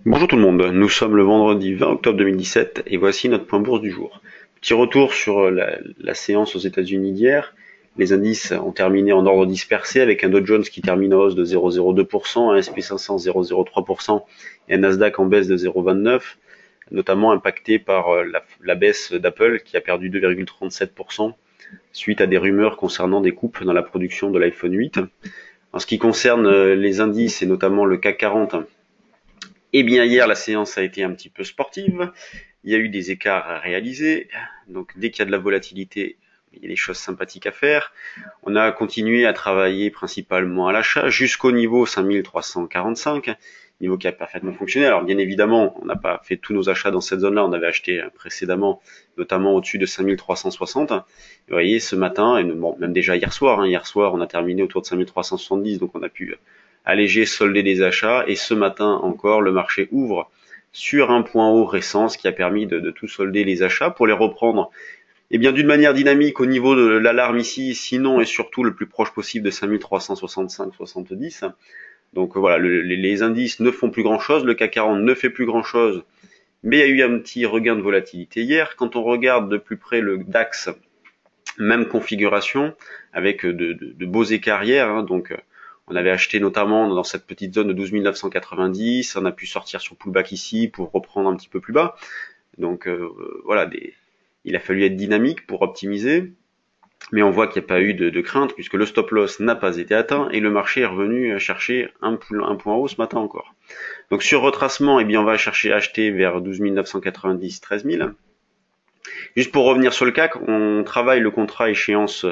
Bonjour tout le monde, nous sommes le vendredi 20 octobre 2017 et voici notre point bourse du jour. Petit retour sur la séance aux États-Unis d'hier. Les indices ont terminé en ordre dispersé avec un Dow Jones qui termine en hausse de 0,02%, un S&P 500 0,03% et un Nasdaq en baisse de 0,29%, notamment impacté par la baisse d'Apple qui a perdu 2,37% suite à des rumeurs concernant des coupes dans la production de l'iPhone 8. En ce qui concerne les indices et notamment le CAC 40, eh bien hier la séance a été un petit peu sportive, il y a eu des écarts à réaliser, donc dès qu'il y a de la volatilité, il y a des choses sympathiques à faire. On a continué à travailler principalement à l'achat jusqu'au niveau 5345, niveau qui a parfaitement fonctionné. Alors bien évidemment, on n'a pas fait tous nos achats dans cette zone-là, on avait acheté précédemment, notamment au-dessus de 5360. Vous voyez, ce matin, et bon, même déjà hier soir, on a terminé autour de 5370, donc on a pu alléger, solder des achats, et ce matin encore, le marché ouvre sur un point haut récent, ce qui a permis de tout solder les achats pour les reprendre bien d'une manière dynamique au niveau de l'alarme ici, sinon et surtout le plus proche possible de 5365-70. Donc voilà, les indices ne font plus grand chose, le CAC 40 ne fait plus grand chose, mais il y a eu un petit regain de volatilité hier. Quand on regarde de plus près le DAX, même configuration, avec de beaux écarts hier, donc on avait acheté notamment dans cette petite zone de 12 990, on a pu sortir sur pullback ici pour reprendre un petit peu plus bas. Donc voilà, il a fallu être dynamique pour optimiser, mais on voit qu'il n'y a pas eu de crainte puisque le stop loss n'a pas été atteint et le marché est revenu chercher un point haut ce matin encore. Donc sur retracement, eh bien on va chercher à acheter vers 12 990, 13 000. Juste pour revenir sur le CAC, on travaille le contrat échéance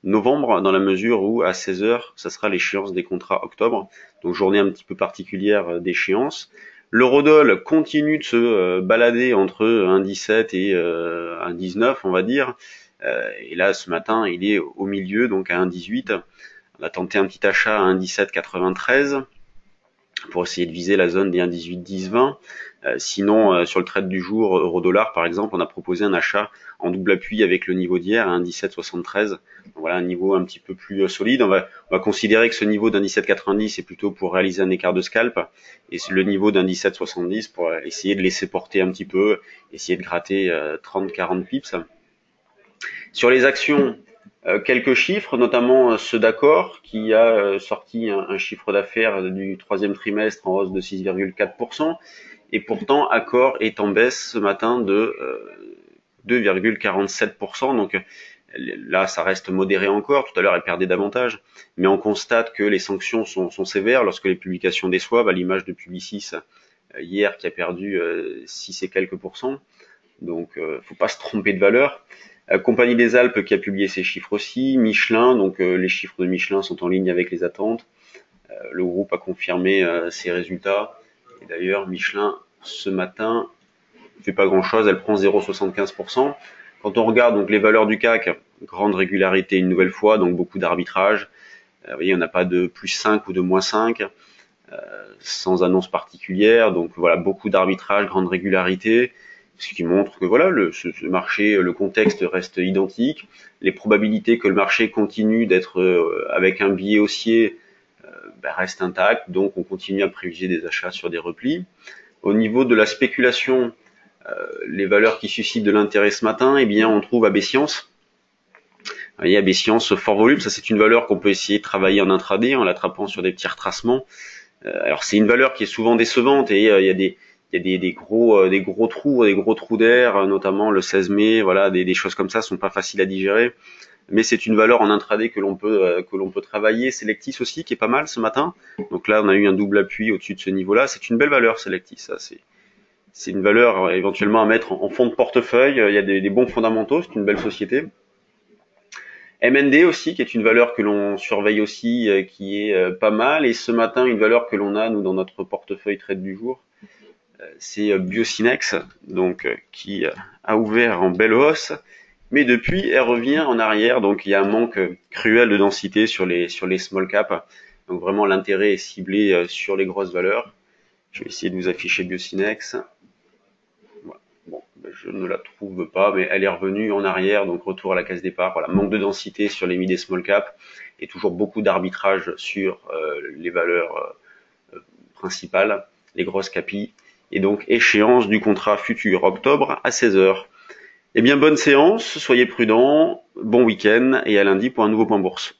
novembre dans la mesure où à 16 heures, ça sera l'échéance des contrats octobre, donc journée un petit peu particulière d'échéance. L'eurodoll continue de se balader entre 1,17 et 1,19 on va dire, et là ce matin il est au milieu donc à 1,18. On a tenté un petit achat à 1,1793 pour essayer de viser la zone des 1,18, 10, 20. Sinon, sur le trade du jour euro-dollar, par exemple, on a proposé un achat en double appui avec le niveau d'hier à 1,1773. Donc voilà, un niveau un petit peu plus solide. On va considérer que ce niveau d'1,1790 est plutôt pour réaliser un écart de scalp, et le niveau d'1,1770 pour essayer de laisser porter un petit peu, essayer de gratter 30-40 pips. Sur les actions, quelques chiffres, notamment ceux d'Accor, qui a sorti un chiffre d'affaires du troisième trimestre en hausse de 6,4%, et pourtant Accor est en baisse ce matin de 2,47%, donc là ça reste modéré encore, tout à l'heure elle perdait davantage, mais on constate que les sanctions sont sévères lorsque les publications déçoivent, à l'image de Publicis hier qui a perdu 6 et quelques pourcents, donc faut pas se tromper de valeur. Compagnie des Alpes qui a publié ses chiffres aussi, Michelin, donc les chiffres de Michelin sont en ligne avec les attentes. Le groupe a confirmé ses résultats. Et d'ailleurs, Michelin, ce matin, ne fait pas grand-chose, elle prend 0,75%. Quand on regarde donc les valeurs du CAC, grande régularité une nouvelle fois, donc beaucoup d'arbitrage. Vous voyez, on n'a pas de plus 5 ou de moins 5, sans annonce particulière. Donc voilà, beaucoup d'arbitrage, grande régularité. Ce qui montre que voilà, ce marché, le contexte reste identique. Les probabilités que le marché continue d'être avec un biais haussier restent intactes, donc on continue à privilégier des achats sur des replis. Au niveau de la spéculation, les valeurs qui suscitent de l'intérêt ce matin, eh bien on trouve AB Science. Vous voyez, AB Science, fort volume, ça c'est une valeur qu'on peut essayer de travailler en intraday en l'attrapant sur des petits retracements. Alors c'est une valeur qui est souvent décevante et il y a des gros trous d'air, notamment le 16 mai, voilà, des choses comme ça sont pas faciles à digérer. Mais c'est une valeur en intraday que l'on peut travailler. Selectis aussi qui est pas mal ce matin. Donc là on a eu un double appui au-dessus de ce niveau-là. C'est une belle valeur Selectis. Ça c'est une valeur éventuellement à mettre en fond de portefeuille. Il y a des bons fondamentaux. C'est une belle société. MND aussi, qui est une valeur que l'on surveille aussi, qui est pas mal. Et ce matin, une valeur que l'on a, nous, dans notre portefeuille trade du jour, c'est Biocinex, donc qui a ouvert en belle hausse, mais depuis, elle revient en arrière. Donc il y a un manque cruel de densité sur les small caps. Donc vraiment, l'intérêt est ciblé sur les grosses valeurs. Je vais essayer de vous afficher Biocinex. Voilà. Bon, je ne la trouve pas, mais elle est revenue en arrière, donc retour à la case départ. Voilà, manque de densité sur les mid et small cap, et toujours beaucoup d'arbitrage sur les valeurs principales. les grosses capis, et donc échéance du contrat futur, octobre à 16 h. Eh bien, bonne séance, soyez prudents, bon week-end et à lundi pour un nouveau point bourse.